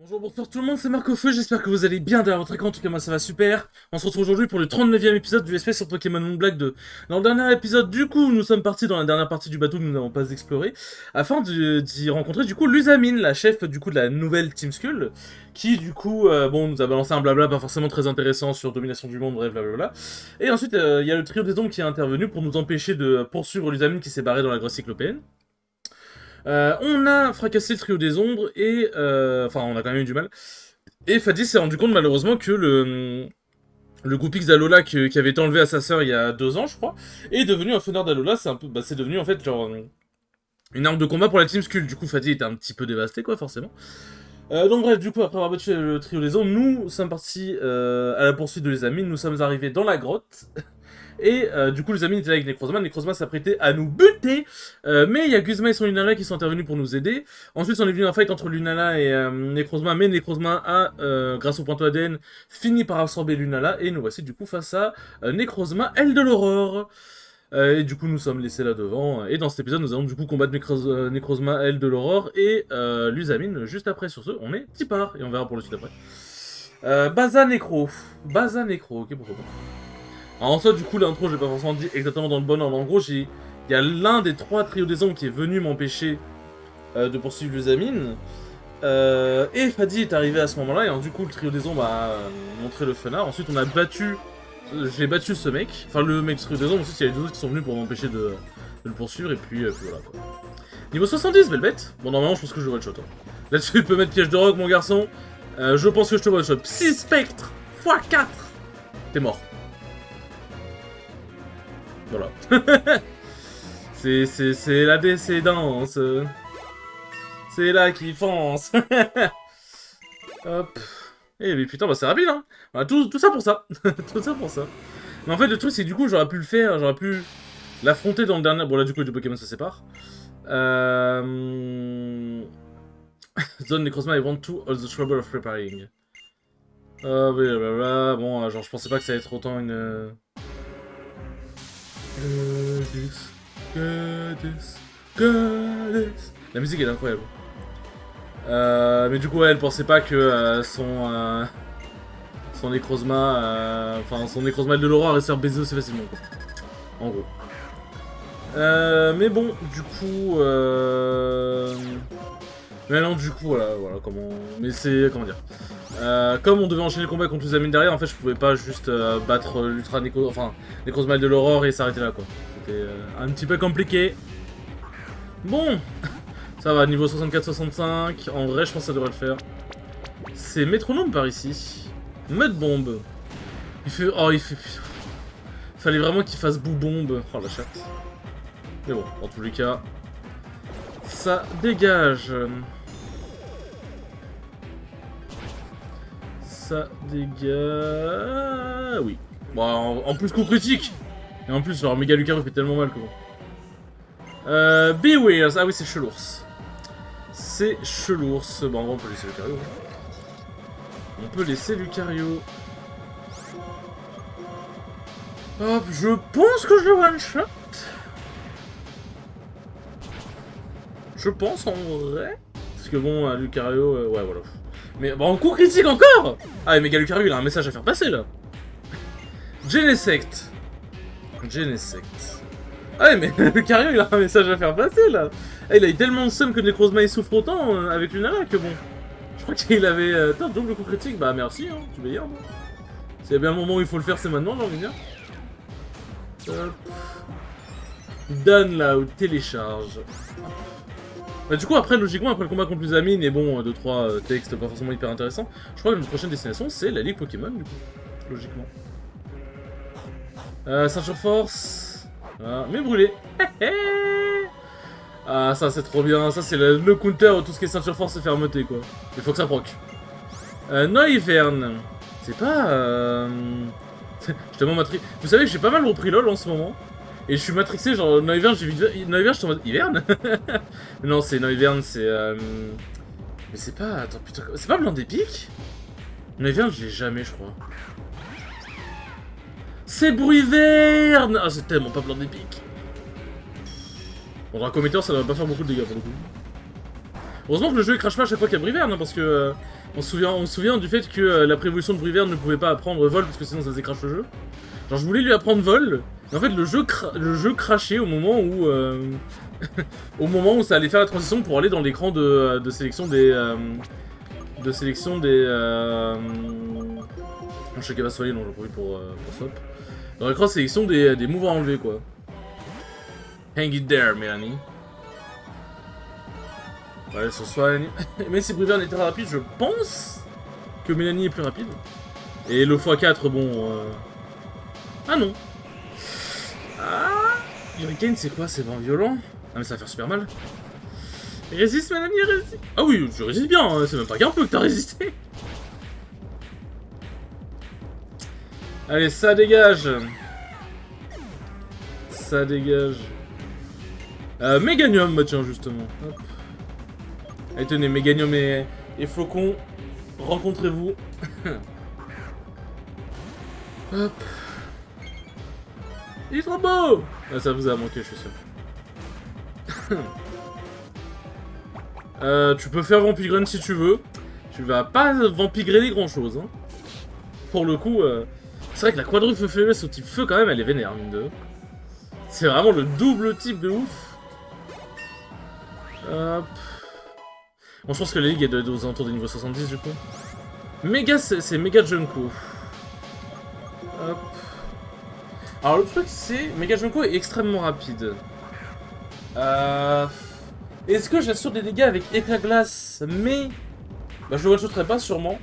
Bonjour, bonsoir tout le monde, c'est Marc Feu, j'espère que vous allez bien derrière votre écran, en tout cas moi ça va super. On se retrouve aujourd'hui pour le 39e épisode du SP sur Pokémon Moon Black 2. Dans le dernier épisode, du coup, nous sommes partis dans la dernière partie du bateau que nous n'avons pas exploré, afin d'y rencontrer du coup Lusamine, la chef du coup de la nouvelle Team Skull, qui du coup, bon, nous a balancé un blabla pas forcément très intéressant sur domination du monde, bref, blablabla. Et ensuite, il y a le trio des ombres qui est intervenu pour nous empêcher de poursuivre Lusamine qui s'est barrée dans la grosse cyclopéenne. On a fracassé le trio des ombres et... Enfin, on a quand même eu du mal. Et Fadi s'est rendu compte malheureusement que le Goopix d'Alola qui avait été enlevé à sa sœur il y a 2 ans, je crois, est devenu un fonneur d'Alola. C'est un peu, c'est devenu en fait genre une arme de combat pour la Team Skull. Du coup, Fadi était un petit peu dévasté, quoi, forcément. Donc bref, du coup, après avoir battu le trio des ombres, nous sommes partis à la poursuite de les amis. Nous sommes arrivés dans la grotte. Et du coup, les amis étaient là avec Necrozma. Necrozma s'apprêtait à nous buter. Mais il y a Guzma et son Lunala qui sont intervenus pour nous aider. Ensuite, on est venu un fight entre Lunala et Necrozma. Mais Necrozma a, grâce au point ADN, fini par absorber Lunala. Et nous voici du coup face à Necrozma, aile de l'aurore. Et du coup, nous sommes laissés là devant. Et dans cet épisode, nous allons du coup combattre Necrozma, aile de l'aurore et Lusamine juste après. Sur ce, on est petit part. Et on verra pour le suite après. Baza Necro. Baza Necro, ok, pourquoi pas. Alors en soi, du coup, l'intro, j'ai pas forcément dit exactement dans le bon ordre. En gros, il y a l'un des 3 trios des ombres qui est venu m'empêcher de poursuivre Lusamine. Et Fadi est arrivé à ce moment-là, et alors, du coup, le trio des ombres a montré le fenard. Ensuite, on a battu... J'ai battu ce mec, enfin le mec du trio des ombres. Ensuite, il y a les 2 autres qui sont venus pour m'empêcher de le poursuivre, et puis voilà, quoi. Niveau 70, belle bête. Bon, normalement, je pense que je le one-shot. Hein. Là-dessus, tu peux mettre piège de rock, mon garçon. Je pense que je te one-shot. Psy Spectre x4. T'es mort. Voilà. c'est la décédance. C'est là qui fonce. Hop. Eh mais putain, bah c'est rapide, hein. Voilà, tout ça pour ça. Tout ça pour ça. Mais en fait, le truc, c'est que du coup, j'aurais pu le faire, j'aurais pu l'affronter dans le dernier... Bon, là, du coup, les 2 Pokémon se séparent. Zone Necrozma, I want to all the trouble of preparing. Blablabla. Bon, genre, je pensais pas que ça allait être autant une... Goddess. La musique est incroyable. Mais du coup, ouais, elle pensait pas que son Necrozma, enfin son Necrozma de l'aurore allait se faire baiser aussi facilement, quoi. En gros. Mais bon, du coup, mais non, du coup, voilà comment. Mais c'est comment dire. Comme on devait enchaîner le combat contre les amines derrière, en fait, je pouvais pas juste battre l'ultra Necrozma de l'aurore et s'arrêter là, quoi. C'était un petit peu compliqué. Bon, ça va, niveau 64-65, en vrai je pense que ça devrait le faire. C'est métronome par ici. Mud bombe. Il fait... Oh, il fait... Fallait vraiment qu'il fasse boue bombe. Oh la chatte. Mais bon, dans tous les cas, ça dégage. Ça dégage... Oui. Bon, en plus coup critique. Et en plus, genre, Méga Lucario fait tellement mal que bon. Bewears. Ah oui, c'est Chelours. C'est Chelours. Bon, en vrai, on peut laisser Lucario. On peut laisser Lucario. Hop, je pense que je le one-shot. Je pense, en vrai. Parce que bon, Lucario, ouais, voilà. Mais bon, en coup critique encore. Ah, mais Lucario, il a un message à faire passer, là. Genesect. Genesect. Ah ouais, mais Lucario, il a un message à faire passer, là. Ah, il a eu tellement de seum que Necrozma il souffre autant avec Lunala que bon. Je crois qu'il avait... double coup critique. Bah merci, hein, tu veux dire. S'il y a bien un moment où il faut le faire, c'est maintenant, j'ai envie de dire. Hop. Download, télécharge. Bah, du coup, après, logiquement, après le combat contre les amines et bon, 2-3 textes pas forcément hyper intéressants, je crois que notre prochaine destination, c'est la Ligue Pokémon, du coup. Logiquement. Ceinture Force. Ah, mais brûlé. Ah, ça, c'est trop bien. Ça, c'est le counter, tout ce qui est Ceinture Force, c'est fermeté, quoi. Il faut que ça proc. Noivern. C'est pas... Je suis tellement matrixé. Vous savez que j'ai pas mal repris LoL en ce moment. Et je suis matrixé, genre Noivern, j'ai vite vu... Noivern, je suis en mode... Hiverne. Non, c'est Noivern, c'est... Mais c'est pas... Attends, putain... C'est pas Blanc d'Épique. Noivern, je l'ai jamais, je crois. C'est Bruiverne. Ah, c'est tellement pas Blanc d'Épique. Bon, dans un commetteur, ça devrait pas faire beaucoup de dégâts, pour le coup. Heureusement que le jeu il crache pas à chaque fois qu'il y a Bruiverne, hein, parce que... On se souvient du fait que la prévolution de Bruyverne ne pouvait pas apprendre vol parce que sinon ça s'écrache le jeu. Genre je voulais lui apprendre vol, mais en fait le jeu crachait au moment où au moment où ça allait faire la transition pour aller dans l'écran de sélection des je sais qu'elle va soigner, non, j'ai pris pour Swap. Dans l'écran de sélection des moves à enlever quoi. Hang it there, Mélanie. Ouais, ce soigne. Mais si Bruyverne était rapide, je pense que Mélanie est plus rapide. Et le x4, bon... Ah non. Ah, Hurricane, c'est quoi? C'est vraiment violent. Ah mais ça va faire super mal. Résiste, Mélanie, résiste. Ah oui, tu résistes bien, hein. C'est même pas qu'un peu que t'as résisté. Allez, ça dégage. Ça dégage. Méganium, bah tiens, justement. Hop. Allez, tenez, Méganium et Flocon, rencontrez-vous. Hop. Il est trop beau. Ah, ça vous a manqué, je suis sûr. Tu peux faire Vampigren si tu veux. Tu vas pas Vampigrener grand chose. Hein. Pour le coup, c'est vrai que la quadruple faiblesse au type feu, quand même, elle est vénère, mine de. C'est vraiment le double type de ouf. Hop. Bon, je pense que la ligue est aux alentours des niveaux 70 du coup. Méga, c'est méga Junko. Hop. Alors le truc c'est, Méga Junko est extrêmement rapide. Est-ce que j'assure des dégâts avec éclat glace? Mais bah, je le one-shotterai pas sûrement.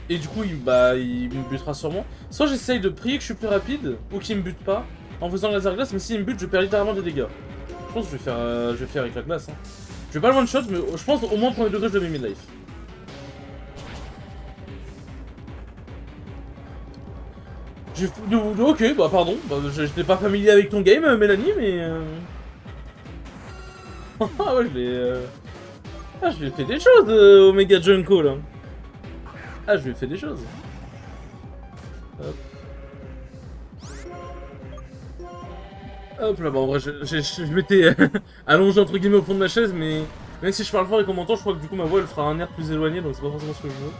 Et du coup il me butera sûrement. Soit j'essaye de prier que je suis plus rapide, ou qu'il me bute pas, en faisant laser glace, mais s'il me bute je perds littéralement des dégâts. Je pense que je vais faire éclat glace. Hein. Je vais pas le one-shot, mais je pense au moins au premier degré je le mets mid-life. Ok, bah pardon, bah, j'étais pas familier avec ton game, Mélanie, mais... Ah ouais, je lui ai fait des choses, Omega Junko, là. Ah, je lui ai fait des choses. Hop. Hop là, bah en vrai, je m'étais allongé entre guillemets au fond de ma chaise, mais... Même si je parle fort et qu'on m'entend, je crois que du coup ma voix elle fera un air plus éloigné, donc c'est pas forcément ce que je veux.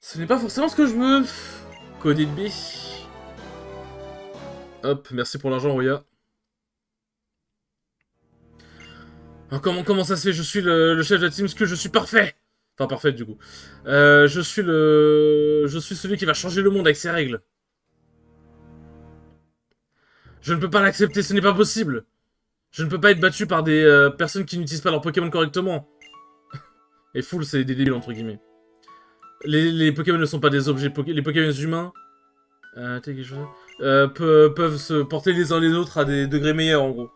Ce n'est pas forcément ce que je veux. Could it be? Hop, merci pour l'argent, Roya. Alors, comment ça se fait? Je suis le chef de la team, parce que je suis parfait. Enfin, parfait, du coup. Je suis celui qui va changer le monde avec ses règles. Je ne peux pas l'accepter, ce n'est pas possible. Je ne peux pas être battu par des personnes qui n'utilisent pas leur Pokémon correctement. Et full, c'est des débiles, entre guillemets. Les Pokémon ne sont pas des objets. Les Pokémon humains peuvent se porter les uns les autres à des degrés meilleurs, en gros.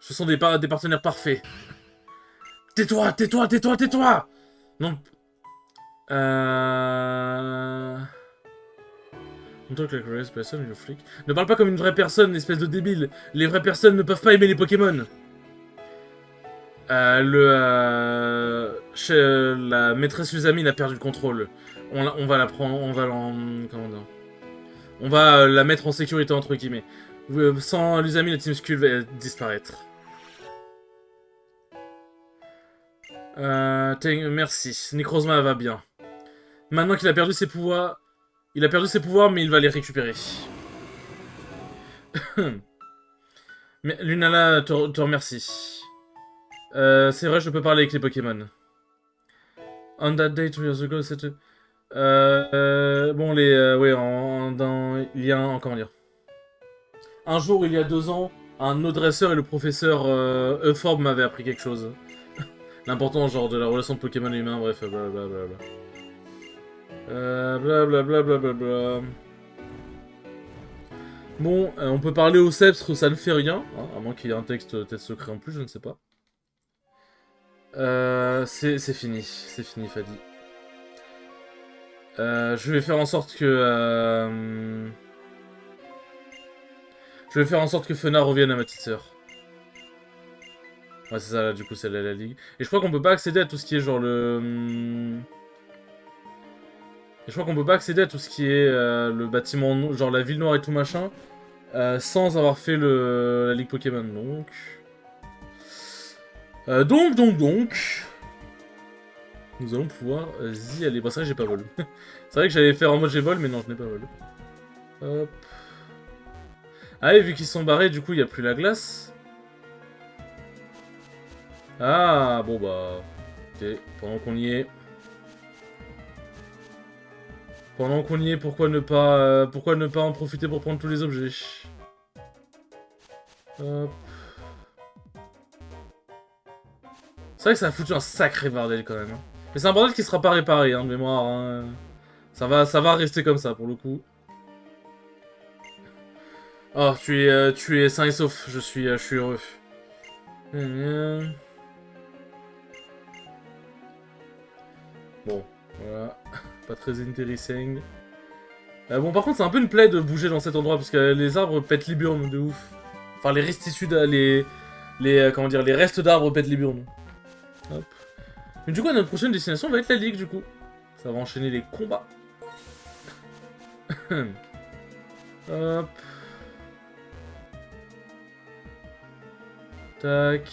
Ce sont des partenaires parfaits. Tais-toi, tais-toi, tais-toi, tais-toi! Non. Montre que la vraie personne, le flic. Ne parle pas comme une vraie personne, espèce de débile. Les vraies personnes ne peuvent pas aimer les Pokémon. La maîtresse Usamine a perdu le contrôle. On va la prendre, comment dire, on va la mettre en sécurité entre guillemets. Sans l'Usamine, la Team Skull va disparaître. Merci. Necrozma va bien. Maintenant qu'il a perdu ses pouvoirs, mais il va les récupérer. Mais Lunala te remercie. C'est vrai, je peux parler avec les Pokémon. On that day 2 years ago, c'était... bon, ouais, il y a un... Comment dire? Un jour, il y a 2 ans, un autre dresseur et le professeur Euphorbe m'avaient appris quelque chose. L'important, genre, de la relation de Pokémon et humain, bref, blablabla. Blablabla. Bon, on peut parler au sceptre, ça ne fait rien, hein, à moins qu'il y ait un texte peut-être secret en plus, je ne sais pas. C'est fini, Fadi. Je vais faire en sorte que... Je vais faire en sorte que Fena revienne à ma petite sœur. Ouais, c'est ça, là, du coup, c'est la ligue. Et je crois qu'on peut pas accéder à tout ce qui est, genre, le... Et je crois qu'on peut pas accéder à tout ce qui est le bâtiment, genre la ville noire et tout machin, sans avoir fait la ligue Pokémon, donc... Donc... Nous allons pouvoir y aller. Bon, c'est vrai que j'ai pas vol. C'est vrai que j'allais faire en mode j'ai vol, mais non, je n'ai pas vol. Hop. Ah, et vu qu'ils sont barrés, du coup, il n'y a plus la glace. Ah, bon bah... Ok, pendant qu'on y est... Pendant qu'on y est, pourquoi ne pas en profiter pour prendre tous les objets? Hop. C'est vrai que ça a foutu un sacré bordel quand même. Hein. Mais c'est un bordel qui sera pas réparé, hein, de mémoire. Hein. Ça va rester comme ça pour le coup. Oh, tu es sain et sauf. Je suis heureux. Bon, voilà. Pas très intéressant. Bon, par contre, c'est un peu une plaie de bouger dans cet endroit, parce que les arbres pètent les burnes de ouf. Enfin, les restituts, comment dire, les restes d'arbres pètent les burnes. Hop. Mais du coup, notre prochaine destination va être la Ligue, du coup. Ça va enchaîner les combats. Hop. Tac.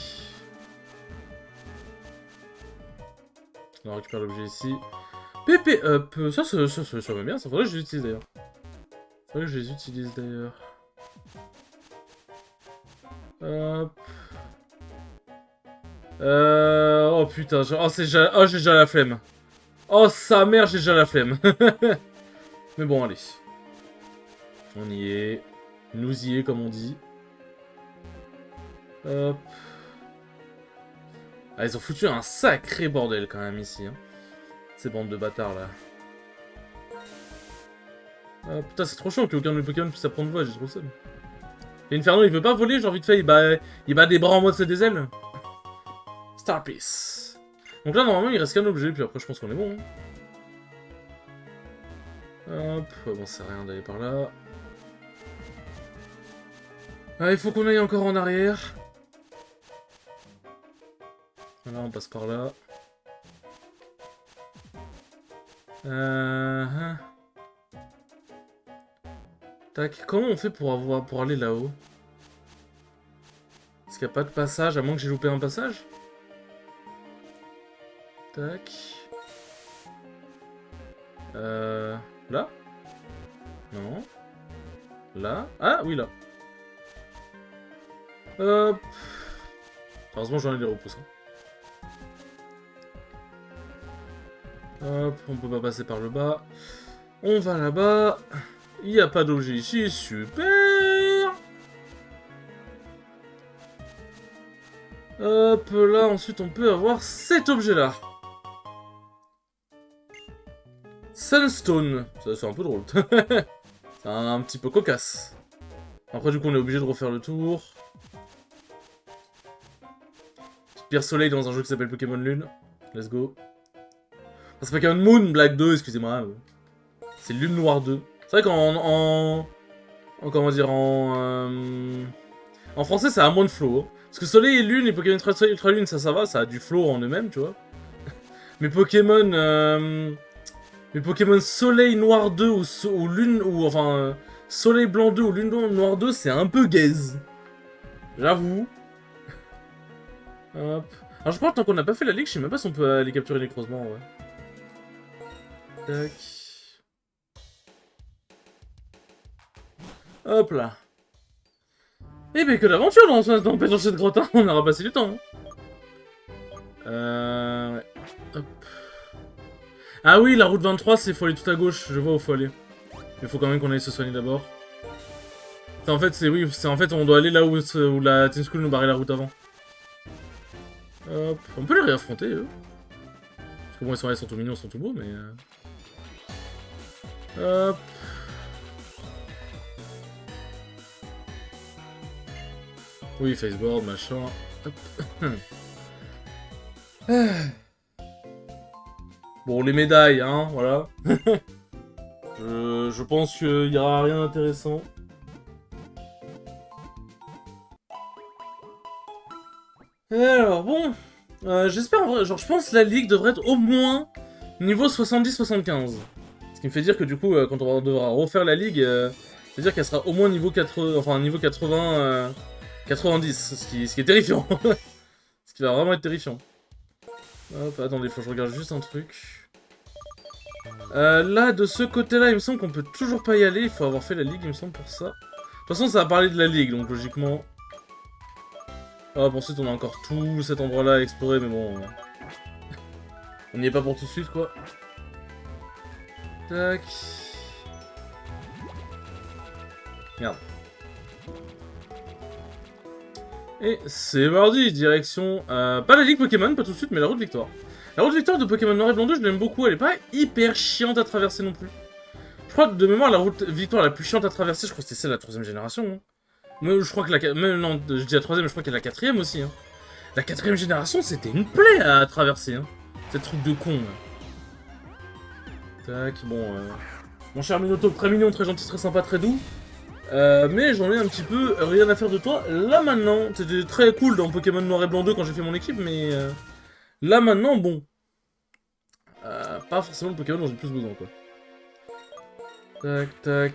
On récupère l'objet ici. PP up. Ça va bien, ça faudrait que je les utilise d'ailleurs. Faudrait que je les utilise d'ailleurs. Hop. Oh putain, oh j'ai déjà la flemme. Oh sa mère, j'ai déjà la flemme. Mais bon, allez. On y est. Nous y est, comme on dit. Hop. Ah, ils ont foutu un sacré bordel quand même ici. Hein. Ces bandes de bâtards là. Ah, putain, c'est trop chiant qu'aucun de mes Pokémon puisse apprendre voix, j'ai trop le seum. Et Inferno, il veut pas voler, genre vite fait, il bat des bras en mode c'est des ailes. Starpiece. Donc là, normalement, il reste qu'un objet, puis après, je pense qu'on est bon. Hein. Hop, ouais, bon, c'est rien d'aller par là. Ah, il faut qu'on aille encore en arrière. Voilà, on passe par là. Tac, comment on fait pour aller là-haut? Est-ce qu'il n'y a pas de passage, à moins que j'ai loupé un passage? Tac. Là? Non. Là? Ah, oui, là. Hop. Heureusement, j'en ai les repousses. Hop, on peut pas passer par le bas. On va là-bas. Il n'y a pas d'objet ici, super. Hop, là, ensuite, on peut avoir cet objet-là. Sunstone. Ça, c'est un peu drôle. C'est un petit peu cocasse. Après, du coup, on est obligé de refaire le tour. Pierre Soleil dans un jeu qui s'appelle Pokémon Lune. Let's go. Ah, c'est Pokémon Moon Black 2, excusez-moi. C'est Lune Noire 2. C'est vrai qu'en comment dire, en français, ça a moins de flow. Hein. Parce que Soleil et Lune et Pokémon Ultra Lune, ça va, ça a du flow en eux-mêmes, tu vois. Mais Pokémon Soleil Noir 2 ou Lune, ou enfin, Soleil Blanc 2 ou Lune Noire 2, c'est un peu gaze. J'avoue. Hop. Alors je crois que tant qu'on n'a pas fait la ligue, je sais même pas si on peut aller capturer les creusements, ouais. Tac. Hop là. Eh ben que d'aventure dans cette grotte, hein. On aura passé du temps. Hein. Ouais. Hop. Ah oui, la route 23, c'est faut aller tout à gauche, je vois où faut aller. Mais faut quand même qu'on aille se soigner d'abord. En fait, en fait, on doit aller là où la Team School nous barrait la route avant. Hop, on peut les réaffronter, eux. Parce que bon, ils sont tout mignons, ils sont tout beaux, mais... Hop. Oui, faceboard, machin. Hop. Bon, les médailles, hein, voilà. Je pense qu'il n'y aura rien d'intéressant. Alors, bon... j'espère, genre, je pense que la ligue devrait être au moins niveau 70-75. Ce qui me fait dire que du coup, quand on devra refaire la ligue, c'est-à-dire qu'elle sera au moins niveau 80, enfin niveau 80, 90, ce qui est terrifiant. Ce qui va vraiment être terrifiant. Hop, attendez, faut que je regarde juste un truc. Là, de ce côté-là, il me semble qu'on peut toujours pas y aller. Il faut avoir fait la ligue, il me semble, pour ça. De toute façon, ça va parler de la ligue, donc logiquement... Hop, ensuite, on a encore tout cet endroit-là à explorer, mais bon... On n'y est pas pour tout de suite, quoi. Tac... Merde. Et c'est mardi, direction... pas la ligue Pokémon, pas tout de suite, mais la route Victoire. La route Victoire de Pokémon Noir et Blanc 2, je l'aime beaucoup, elle est pas hyper chiante à traverser non plus. Je crois que de mémoire, la route Victoire la plus chiante à traverser, je crois que c'était celle de la 3ème génération. Hein. Mais je crois que la... Même, non, je dis la 3ème, mais je crois qu'il y a la 4ème aussi. Hein. La 4ème génération, c'était une plaie à traverser. Hein. C'est truc de con. Là. Tac, bon... Mon cher Minotaur, très mignon, très gentil, très sympa, très doux. Mais j'en ai un petit peu rien à faire de toi. Là maintenant, c'était très cool dans Pokémon Noir et Blanc 2 quand j'ai fait mon équipe, mais... Là maintenant, bon... pas forcément le Pokémon dont j'ai le plus besoin, quoi. Tac, tac.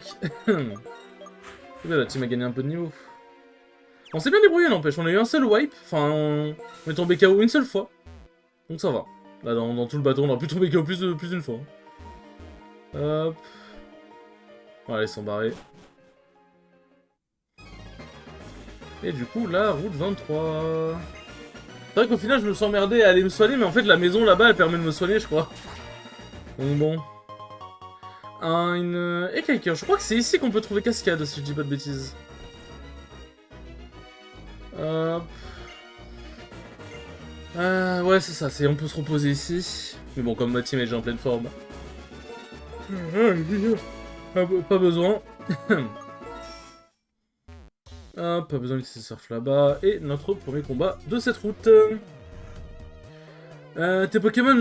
Là, la team a gagné un peu de niveau. On s'est bien débrouillé, n'empêche. On a eu un seul wipe. Enfin, on est tombé KO une seule fois. Donc ça va. Là, dans tout le bateau, on aurait pu tomber KO plus d'une fois. Hop. Voilà, ils sont barrés. Et du coup, là, route 23. C'est vrai qu'au final, je me suis emmerdé à aller me soigner, mais en fait, la maison là-bas, elle permet de me soigner, je crois. Donc bon. Une écailleur. Je crois que c'est ici qu'on peut trouver Cascade, si je dis pas de bêtises. Ouais, c'est ça. On peut se reposer ici. Mais bon, comme ma team est déjà en pleine forme. Pas besoin. Pas besoin d'utiliser surf là-bas. Et notre premier combat de cette route. Tes Pokémon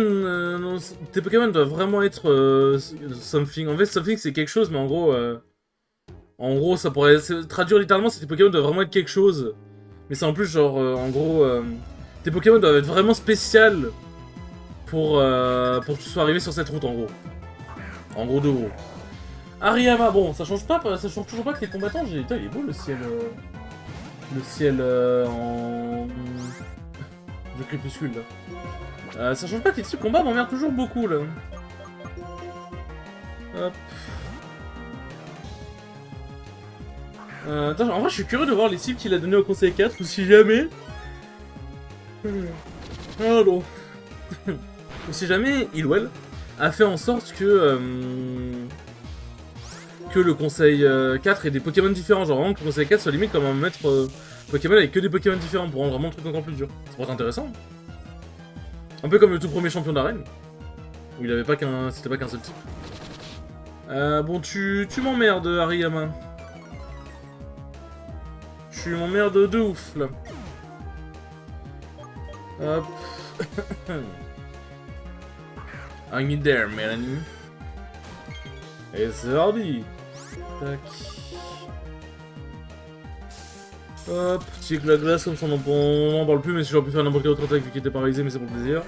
doivent vraiment être something. En fait, something c'est quelque chose, mais en gros, ça pourrait traduire littéralement si tes Pokémon doivent vraiment être quelque chose. Mais c'est en plus genre, en gros, tes Pokémon doivent être vraiment spécial pour que tu sois arrivé sur cette route, en gros. En gros de gros. Hariyama, bon, ça change toujours pas que les combattants. Putain, il est beau le ciel. Le ciel en de crépuscule là. Ça change pas que les types combats m'emmerdent toujours beaucoup là. Hop. Attends, en vrai je suis curieux de voir les types qu'il a donné au conseil 4 ou si jamais... Ah non. Ou si jamais il ou elle a fait en sorte que le conseil 4 ait des Pokémon différents. Genre vraiment que le conseil 4 soit limite comme un maître Pokémon avec que des Pokémon différents pour rendre vraiment le truc encore plus dur. Ça pourrait être intéressant. Un peu comme le tout premier champion d'arène. Où il avait pas qu'un... C'était pas qu'un seul type. Bon, tu m'emmerdes, Hariyama. Tu m'emmerdes de ouf, là. Hop. I'm in there, Mélanie. Et c'est parti. Tac. Hop, petit la glace, comme ça on n'en parle plus, mais si j'aurais pu faire n'importe quelle autre attaque vu qu'il était paralysé, mais c'est pour le plaisir.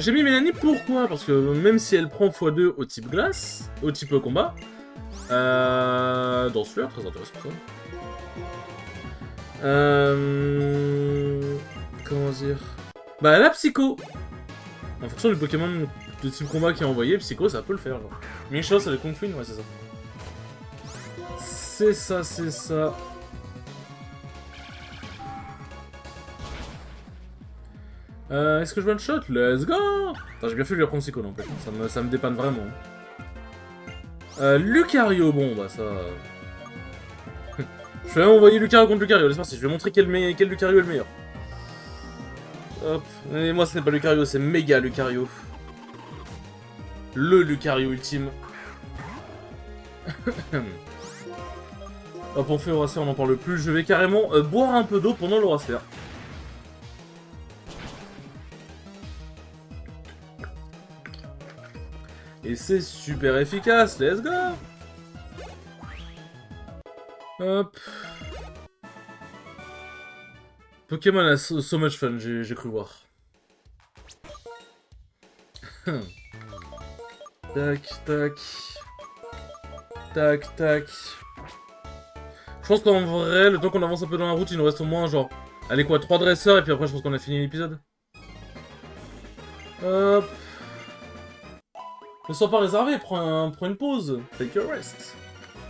J'ai mis Mélanie, pourquoi? Parce que même si elle prend x2 au type glace, au type combat, dans celui-là, très intéressant ça. Comment dire? Bah la psycho. En fonction du Pokémon de type combat qui est envoyé, psycho ça peut le faire. Genre. Micho, c'est le Kung Fu, ouais c'est ça. C'est ça, c'est ça. Est-ce que je one shot? Let's go! J'ai bien fait de lui apprendre psycho, en fait. Ça me dépanne vraiment. Lucario, bon, bah ça... Je vais même envoyer Lucario contre Lucario, c'est parti. Je vais montrer quel Lucario est le meilleur. Hop. Et moi, ce n'est pas Lucario, c'est méga Lucario. Le Lucario ultime. Hop, on fait Horacer, on n'en parle plus. Je vais carrément boire un peu d'eau pendant l'Horacer. Et c'est super efficace, let's go! Hop. Pokémon a so much fun, j'ai cru voir. Tac, tac. Tac, tac. Je pense qu'en vrai, le temps qu'on avance un peu dans la route, il nous reste au moins genre... Allez quoi, 3 dresseurs, et puis après je pense qu'on a fini l'épisode. Euh... Ne sois pas réservé, prends une pause. Take a rest.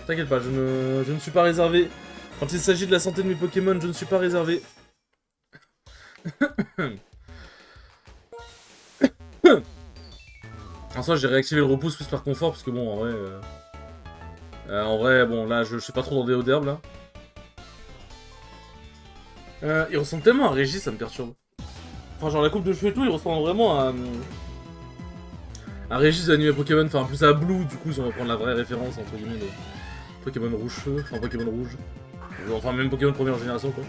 T'inquiète pas, je ne suis pas réservé. Quand il s'agit de la santé de mes Pokémon, je ne suis pas réservé. En soi, j'ai réactivé le repousse plus par confort, parce que bon, en vrai, bon, là, je suis pas trop dans des hauts d'herbe, là. Il ressemble tellement à Régis, ça me perturbe. Enfin, genre, la coupe de cheveux et tout, il ressemble vraiment à Régis de l'anime Pokémon, enfin, plus à Blue, du coup, si on va prendre la vraie référence, entre guillemets, de Pokémon rouge-feu, enfin, Pokémon rouge. Enfin, même Pokémon de première génération, quoi.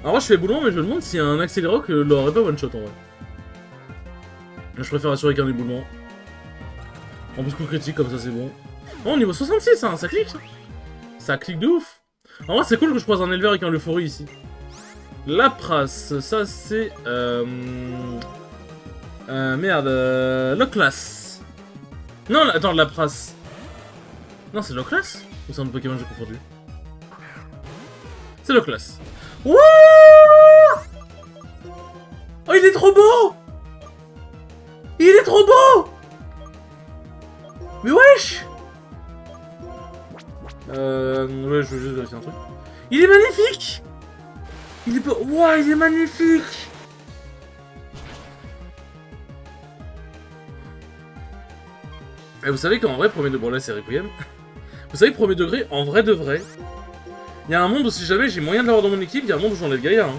Alors moi je fais Éboulement, mais je me demande si un Accéléroc l'aurait pas one-shot en vrai. Je préfère assurer qu'un éboulement. En plus coup critique, comme ça c'est bon. Oh, niveau 66, hein, ça clique. Ça clique de ouf. En vrai c'est cool que je croise un éleveur avec un euphorie ici. Lapras, ça c'est... merde, Loclas. Non, attends, Lapras. Non, c'est Loclas? Ou c'est un autre Pokémon que j'ai confondu? C'est Loclas. Wouh! Oh, il est trop beau! Il est trop beau! Mais wesh! Ouais, je veux juste vérifier un truc. Il est magnifique! Il est beau. Ouah, il est magnifique! Et vous savez qu'en vrai, premier degré... Bon, là, c'est Requiem. Vous savez, premier degré, en vrai de vrai, il y a un monde où si jamais j'ai moyen de l'avoir dans mon équipe, il y a un monde où j'enlève Gaïa. Hein.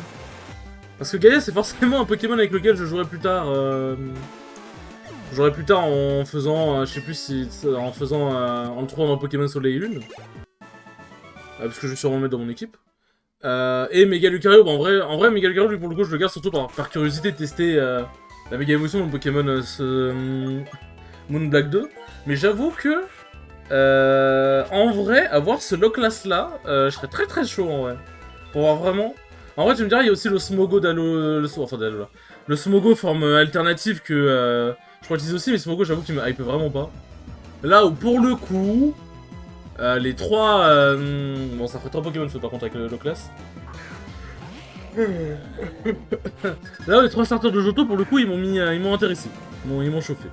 Parce que Gaïa, c'est forcément un Pokémon avec lequel je jouerai plus tard. J'aurai plus tard en faisant, je sais plus si... En faisant... en le trouvant dans Pokémon Soleil et Lune. Parce que je vais sûrement le mettre dans mon équipe. Et Mega Lucario, bah en vrai Mega Lucario, lui, pour le coup, je le garde surtout par curiosité de tester la Mega Évolution de mon Pokémon Moon Black 2. Mais j'avoue que... en vrai, avoir ce Loclas là, je serais très très chaud en vrai. Pour voir vraiment... En vrai, tu me diras, il y a aussi le Smogo d'Halo... Enfin, d'Halo là. Le Smogo forme alternative que... je pourrais utiliser aussi, mais Smogo, j'avoue qu'il me hype vraiment pas. Là où, pour le coup... les trois... Bon, ça ferait 3 Pokémon feu par contre avec le Loclas. Là, les 3 starters de Johto, pour le coup, ils m'ont intéressé. Ils m'ont chauffé.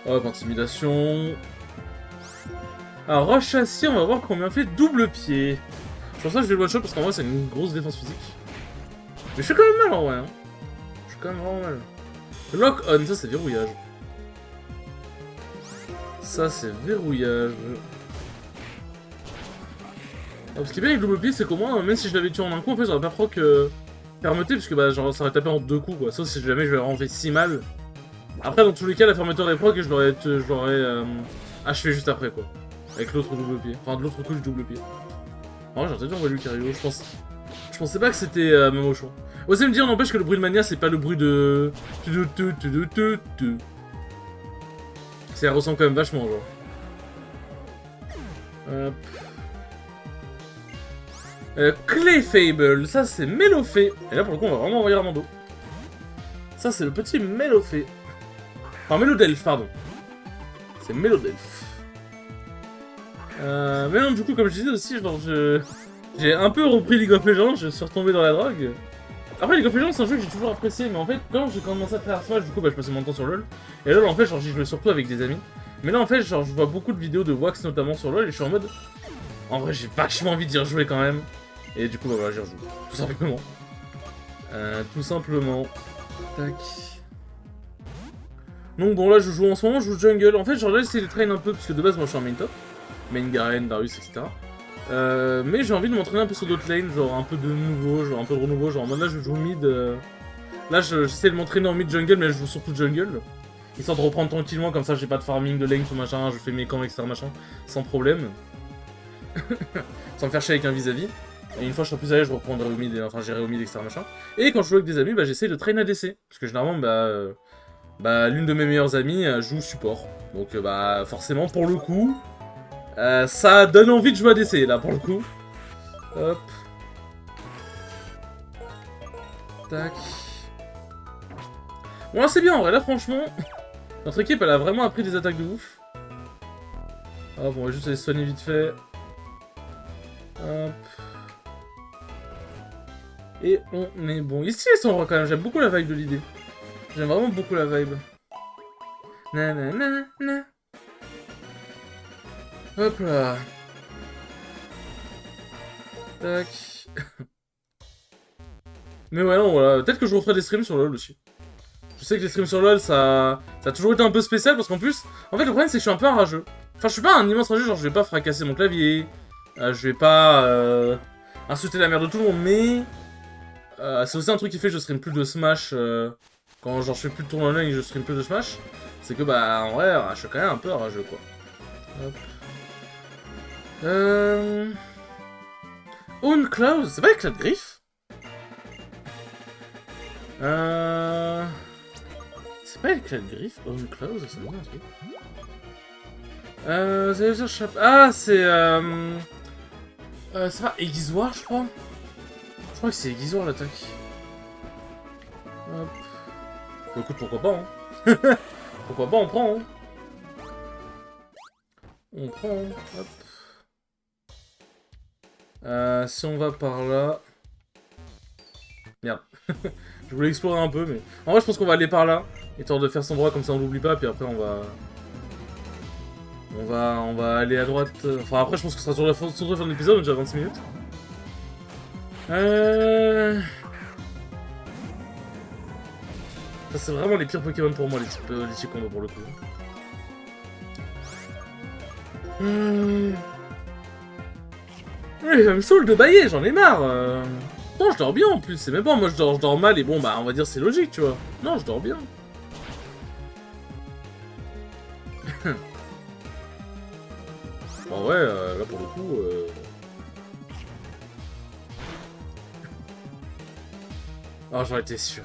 Hop, intimidation. Alors, Roche Acier, on va voir combien fait double pied. Je pense que je vais le one-shot parce qu'en vrai, c'est une grosse défense physique. Mais je fais quand même mal en vrai. Hein. Je fais quand même vraiment mal. Lock-on, ça c'est verrouillage. Ça c'est verrouillage. Alors, ce qui est bien avec le double pied, c'est qu'au moins, même si je l'avais tué en un coup, en fait, j'aurais pas proc fermeté, parce que bah, genre, ça aurait tapé en 2 coups, quoi. Sauf si jamais je l'avais rendu si mal. Après, dans tous les cas, la fermeture est proc et je l'aurais achevé juste après, quoi. Avec l'autre double pied. Enfin, de l'autre couche double pied. En vrai, j'aurais peut-être envoyé Lucario, je pensais pas que c'était même au choix. Osez me dire, n'empêche que le bruit de Mania, c'est pas le bruit de... Ça ressemble quand même vachement, genre. Clayfable, ça c'est Mélofée. Et là pour le coup on va vraiment envoyer Ramando. Ça c'est le petit Mélofée. Enfin Mélodelph, pardon. C'est Mélodelph. Mais non, du coup comme je disais aussi, genre j'ai un peu repris League of Legends, je suis retombé dans la drogue. Après League of Legends c'est un jeu que j'ai toujours apprécié, mais en fait quand j'ai commencé à faire Smash, du coup bah, je passais mon temps sur LoL. Et LoL en fait genre j'y jouais surtout avec des amis. Mais là en fait genre je vois beaucoup de vidéos de Wax notamment sur LoL et je suis en mode... En vrai j'ai vachement envie d'y rejouer quand même. Et du coup, bah voilà, j'y rejoue. Tout simplement. Tout simplement. Tac. Donc bon, là, je joue en ce moment, je joue jungle. En fait, genre là, j'essaie de train un peu, parce que de base, moi, je suis en main top. Main Garen, Darius, etc. Mais j'ai envie de m'entraîner un peu sur d'autres lanes, genre un peu de nouveau, genre un peu de renouveau. Genre en mode là, je joue mid. Là, j'essaie de m'entraîner en mid jungle, mais je joue surtout jungle. Histoire de reprendre tranquillement, comme ça, j'ai pas de farming de lane, tout machin. Je fais mes camps, etc. machin, sans problème. Sans me faire chier avec un vis-à-vis. Et une fois que je serai plus à l'aise, je reprendrai au mid, enfin j'irai au mid, etc. machin. Et quand je joue avec des amis, bah j'essaye de train ADC. Parce que généralement, l'une de mes meilleures amies joue support. Donc bah forcément, pour le coup, ça donne envie de jouer ADC, là, pour le coup. Hop. Tac. Bon là c'est bien en vrai, là franchement, notre équipe elle a vraiment appris des attaques de ouf. Hop, on va juste aller soigner vite fait. Hop. Et on est bon. Ici, ils sont quand même. J'aime beaucoup la vibe de l'idée. J'aime vraiment beaucoup la vibe. Nanana. Hop là. Tac. Mais ouais, non, voilà. Peut-être que je referai des streams sur LoL aussi. Je sais que les streams sur LoL, ça a toujours été un peu spécial parce qu'en plus, en fait, le problème c'est que je suis un peu un rageux. Enfin, je suis pas un immense rageux, genre je vais pas fracasser mon clavier, je vais pas insulter la mère de tout le monde, mais c'est aussi un truc qui fait que je stream plus de Smash quand genre je fais plus de tournoi online et je stream plus de Smash. C'est que bah en vrai, je suis quand même un peu un rageux quoi. Hop. Own Cloud, c'est pas avec la griffe? C'est pas avec la griffe Own Close, ça me dit un truc. Ah, c'est c'est pas aiguisoire, je crois. Je crois que c'est aiguisoire l'attaque. Hop. Bah, écoute, pourquoi pas, hein. Pourquoi pas, on prend, hein. On prend, hein. Hop. Si on va par là... Merde. Je voulais explorer un peu, mais... En vrai, je pense qu'on va aller par là. Histoire de faire son droit, comme ça on l'oublie pas, puis après on va... On va aller à droite... Enfin, après, je pense que ce sera sur la fin de l'épisode, on a déjà 26 minutes. Ça, c'est vraiment les pires Pokémon pour moi, les types combos pour le coup. Ouais, ça me saoule de bailler, j'en ai marre. Non, je dors bien en plus, c'est même pas moi je dors mal et bon bah on va dire c'est logique, tu vois. Non, je dors bien. Bon ouais, là pour le coup... Oh, j'en étais sûr.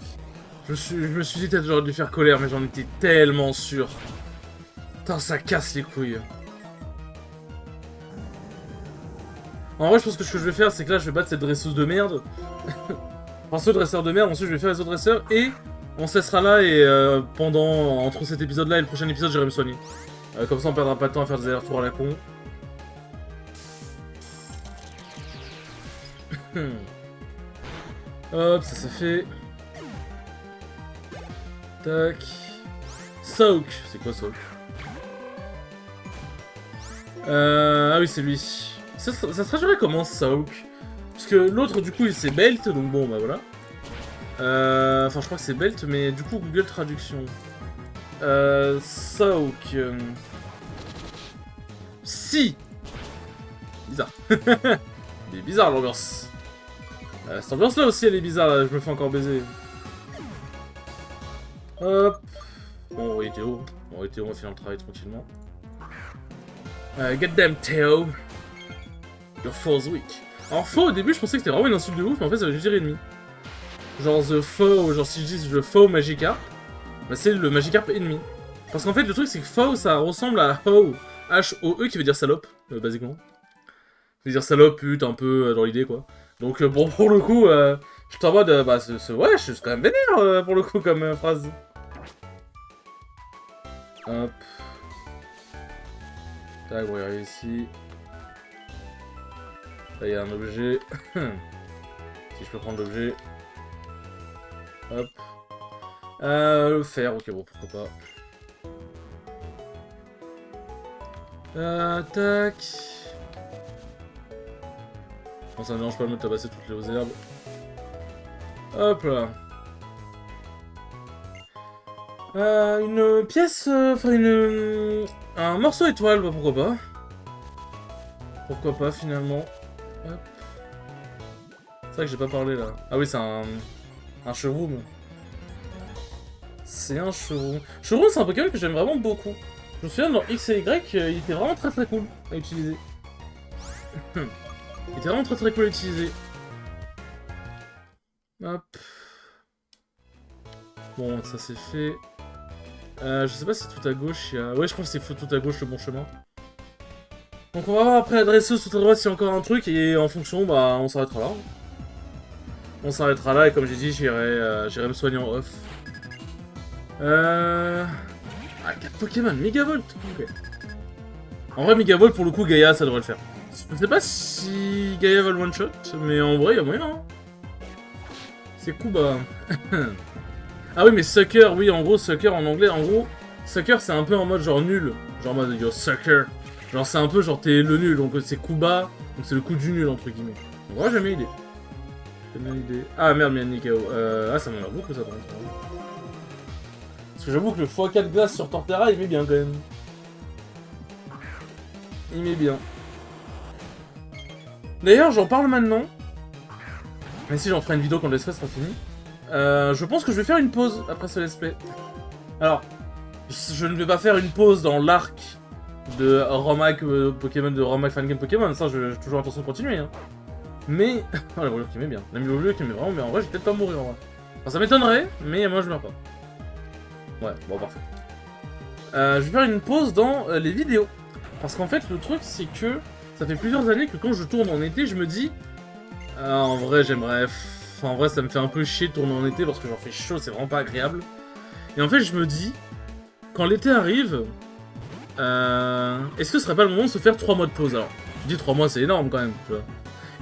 Je me suis dit peut-être j'aurais dû faire colère, mais j'en étais tellement sûr. Putain, ça casse les couilles. En vrai, je pense que ce que je vais faire, c'est que là, je vais battre cette dresseuse de merde. Enfin, ce dresseur de merde, ensuite je vais faire les autres dresseurs, et on se laissera là, et entre cet épisode-là et le prochain épisode, j'irai me soigner. Comme ça, on perdra pas de temps à faire des allers-retours à la con. Hop, ça c'est fait. Tac. Soak. C'est quoi Soak? Ah oui, c'est lui. Ça se traduirait comment Soak? Parce que l'autre, du coup, il c'est Belt, donc bon, bah voilà. Enfin, je crois que c'est Belt, mais du coup, Google Traduction. Soak. Si! Bizarre. Il est bizarre l'ambiance. Cette ambiance là aussi elle est bizarre, là. Je me fais encore baiser. Hop. Bon, oui, Théo. Bon, oui, Théo, on va finir le travail tranquillement. Goddamn Théo. Your foe's weak. Alors, faux, au début, je pensais que c'était vraiment une insulte de ouf, mais en fait, ça veut juste dire ennemi. Genre, the foe, genre si je dis the foe Magikarp, bah c'est le Magikarp ennemi. Parce qu'en fait, le truc, c'est que foe, ça ressemble à ho, H-O-E, qui veut dire salope, basiquement. Ça veut dire salope, pute, un peu dans l'idée, quoi. Donc, bon, pour le coup, je suis en mode, bah, ouais, je suis quand même vénère, pour le coup, comme phrase. Hop. Tac, on va regarder ici. Là, il y a un objet. Si je peux prendre l'objet. Hop. Le fer, ok, bon, pourquoi pas. Tac. Bon, ça ne dérange pas de me tabasser toutes les herbes. Hop là. Une pièce, enfin un morceau étoile, bah pourquoi pas. Pourquoi pas finalement. Hop. C'est vrai que j'ai pas parlé là. Ah oui, c'est un Showroom. C'est un Showroom. Showroom, c'est un Pokémon que j'aime vraiment beaucoup. Je me souviens dans X et Y, il était vraiment très cool à utiliser. Il était vraiment très cool à utiliser. Hop. Bon, ça c'est fait. Je sais pas si tout à gauche il y a... Ouais, je crois que c'est tout à gauche le bon chemin. Donc on va voir après la dresseuse tout à droite s'il y a encore un truc, et en fonction, bah on s'arrêtera là. On s'arrêtera là, et comme j'ai dit, j'irai me soigner en off. Ah, 4 Pokémon, Megavolt. Ok. En vrai, Megavolt, pour le coup, Gaïa, ça devrait le faire. Je sais pas si Gaïa va le one-shot, mais en vrai, il y a moyen. Hein. C'est Kuba. Ah oui, mais sucker, oui, en gros, sucker en anglais, en gros, sucker c'est un peu en mode genre nul. Genre en mode yo sucker. Genre c'est un peu genre t'es le nul, donc c'est Kuba, donc c'est le coup du nul entre guillemets. Donc ouais, j'aime bien l'idée. J'aime bien l'idée. Ah merde, mais Nikao. Ah, ça m'en a beaucoup ça, par contre. Parce que j'avoue que le x4 glace sur Torterra, il met bien quand même. Il met bien. D'ailleurs, j'en parle maintenant. Mais si j'en ferai une vidéo quand le let's play sera fini. Je pense que je vais faire une pause après ce let's play. Alors, je ne vais pas faire une pause dans l'arc de Romac Pokémon, de Romac Fangame Pokémon. Ça, j'ai toujours l'intention de continuer. Hein. Mais. Oh, la volure qui met bien. La volure qui met vraiment bien. En vrai, je vais peut-être pas mourir en vrai. Enfin, ça m'étonnerait, mais moi je meurs pas. Ouais, bon, parfait. Je vais faire une pause dans les vidéos. Parce qu'en fait, le truc, c'est que ça fait plusieurs années que quand je tourne en été, je me dis... en vrai, j'aimerais... Enfin, en vrai, ça me fait un peu chier de tourner en été parce que j'en fais chaud, c'est vraiment pas agréable. Et en fait, je me dis, quand l'été arrive, est-ce que ce serait pas le moment de se faire 3 mois de pause? Alors, tu dis 3 mois, c'est énorme quand même, tu vois.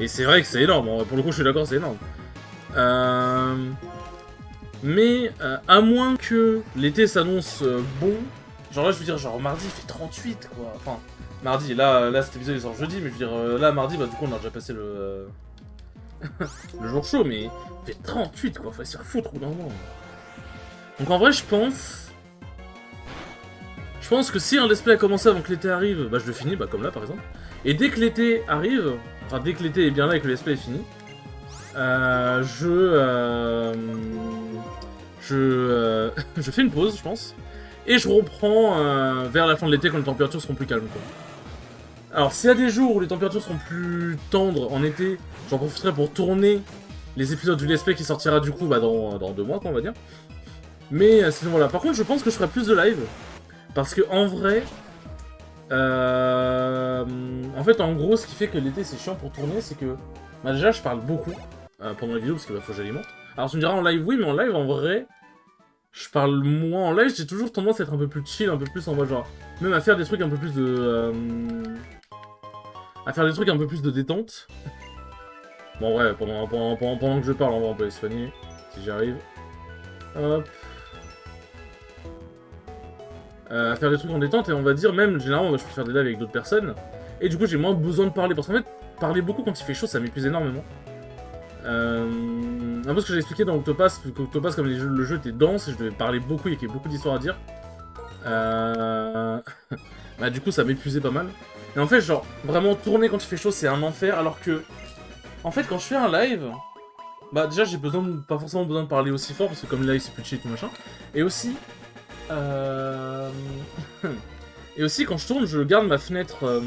Et c'est vrai que c'est énorme, pour le coup, je suis d'accord, c'est énorme. Mais, à moins que l'été s'annonce bon... Genre là, je veux dire, genre mardi, il fait 38, quoi. Enfin, mardi, là cet épisode, il sort jeudi, mais je veux dire, là, mardi, bah du coup, on a déjà passé le... le jour chaud, mais il fait 38, quoi. Faut se faire foutre au bout d'un moment. Donc en vrai, je pense que si un let's play a commencé avant que l'été arrive, bah je le finis, bah comme là, par exemple. Et dès que l'été arrive, enfin, dès que l'été est bien là et que le let's play est fini, je fais une pause, je pense. Et je reprends vers la fin de l'été quand les températures seront plus calmes, quoi. Alors, s'il y a des jours où les températures seront plus tendres en été, j'en profiterai pour tourner les épisodes du Let's Play qui sortira du coup bah, dans 2 mois, quoi, on va dire. Mais sinon, voilà. Par contre, je pense que je ferai plus de live. Parce que, en vrai... en fait, en gros, ce qui fait que l'été, c'est chiant pour tourner, c'est que... Bah, déjà, je parle beaucoup pendant les vidéos, parce qu'il faut que j'alimente. Alors, tu me diras en live, oui, mais en live, en vrai... Je parle moins en live, j'ai toujours tendance à être un peu plus chill, un peu plus en mode genre... Même à faire des trucs un peu plus de... à faire des trucs un peu plus de détente. Bon ouais, pendant que je parle, on peut les soigner, si j'y arrive. Hop. À faire des trucs en détente, et on va dire même, généralement, moi, je peux faire des lives avec d'autres personnes. Et du coup, j'ai moins besoin de parler, parce qu'en fait, parler beaucoup quand il fait chaud, ça m'épuise énormément. Un peu ce que j'ai expliqué dans Octopass, Octopass comme le jeu était dense, et je devais parler beaucoup, et qu'il y avait beaucoup d'histoires à dire. Bah du coup, ça m'épuisait pas mal. Et en fait, genre, vraiment, tourner quand il fait chaud, c'est un enfer, alors que... En fait, quand je fais un live... Bah déjà, j'ai pas forcément besoin de parler aussi fort, parce que comme le live, c'est plus chill, tout machin. Et aussi... Et aussi, quand je tourne, je garde ma fenêtre...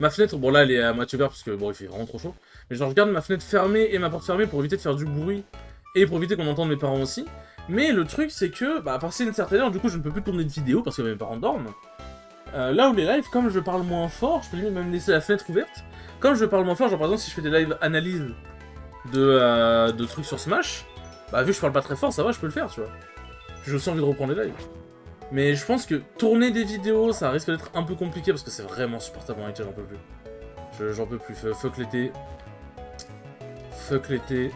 Ma fenêtre, bon là, elle est à moitié ouverte, parce que bon, il fait vraiment trop chaud. Mais genre, je garde ma fenêtre fermée et ma porte fermée pour éviter de faire du bruit, et pour éviter qu'on entende mes parents aussi. Mais le truc, c'est que, bah, à passer une certaine heure, du coup, je ne peux plus tourner de vidéo, parce que mes parents dorment. Là où les lives, comme je parle moins fort, je peux limite même laisser la fenêtre ouverte. Comme je parle moins fort, genre par exemple si je fais des lives analyse de trucs sur Smash, bah vu que je parle pas très fort, ça va, je peux le faire, tu vois. J'ai aussi envie de reprendre les lives. Mais je pense que tourner des vidéos, ça risque d'être un peu compliqué parce que c'est vraiment supportable en réalité, j'en peux plus. J'en peux plus, fuck l'été. Fuck l'été.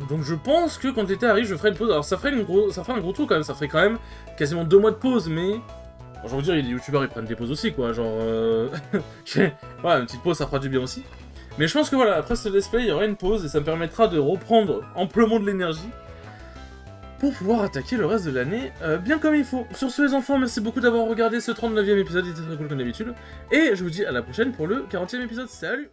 Donc je pense que quand l'été arrive, je ferai une pause. Alors ça ferait un gros trou quand même, ça ferait quand même quasiment 2 mois de pause, mais... J'ai envie de dire, les youtubeurs ils prennent des pauses aussi, quoi. Genre, voilà, une petite pause ça fera du bien aussi. Mais je pense que voilà, après ce let's play, il y aura une pause et ça me permettra de reprendre amplement de l'énergie pour pouvoir attaquer le reste de l'année bien comme il faut. Sur ce, les enfants, merci beaucoup d'avoir regardé ce 39e épisode, il était très cool comme d'habitude. Et je vous dis à la prochaine pour le 40e épisode. Salut!